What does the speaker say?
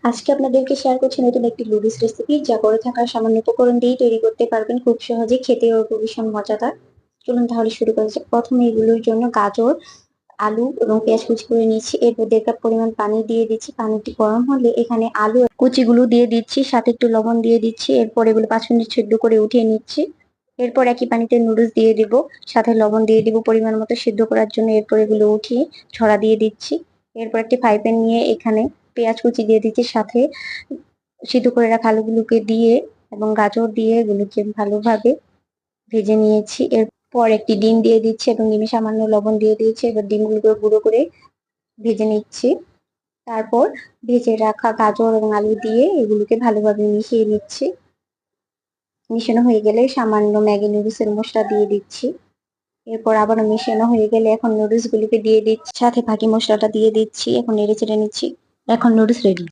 আজকে আপনাদেরকে শেয়ার করছি নতুন একটি নুডলস রেসিপি, যা করে থাকা সামান্য উপকরণ দিয়েই তৈরি করতে পারবেন খুব সহজে, খেতেও ভীষণ মজাদার। চলুন তাহলে শুরু করা যাক। প্রথমে এগুলোর জন্য গাজর, আলু এবং পেঁয়াজ কুচি করে নিচ্ছি। এরপর 1.5 কাপ পরিমাণ পানি দিয়ে দিচ্ছি। পানিটি গরম হলে এখানে আলু কুচিগুলো দিয়ে দিচ্ছি, সাথে একটু লবণ দিয়ে দিচ্ছি। এরপর এগুলো 5 মিনিট সিদ্ধ করে উঠিয়ে নিচ্ছি। এরপর একই পানিতে নুডলস দিয়ে দিব, সাথে লবণ দিয়ে দিব পরিমাণ মতো সিদ্ধ করার জন্য। এরপর এগুলো উঠিয়ে ছড়া দিয়ে দিচ্ছি। এরপর একটি ফ্রাই প্যান নিয়ে এখানে পেঁয়াজ কুচি দিয়ে দিচ্ছি, সাথে সিদ্ধ করে রাখা আলুগুলোকে দিয়ে এবং গাজর দিয়ে এগুলোকে ভালোভাবে ভেজে নিয়েছি। এরপর একটি ডিম দিয়ে দিচ্ছি এবং ডিমে সামান্য লবণ দিয়ে দিয়েছি। এবার ডিমগুলোকে গুঁড়ো করে ভেজে নিচ্ছি। তারপর ভেজে রাখা গাজর এবং আলু দিয়ে এগুলোকে ভালোভাবে মিশিয়ে নিচ্ছি। মিশানো হয়ে গেলে সামান্য ম্যাগি নুডলসের মশলা দিয়ে দিচ্ছি। এরপর আবারও মিশানো হয়ে গেলে এখন নুডলস গুলিকে দিয়ে দিচ্ছি, সাথে বাকি মশলাটা দিয়ে দিচ্ছি। এখন নেড়ে চেড়ে নিচ্ছি। এখন নুডলস রেডি।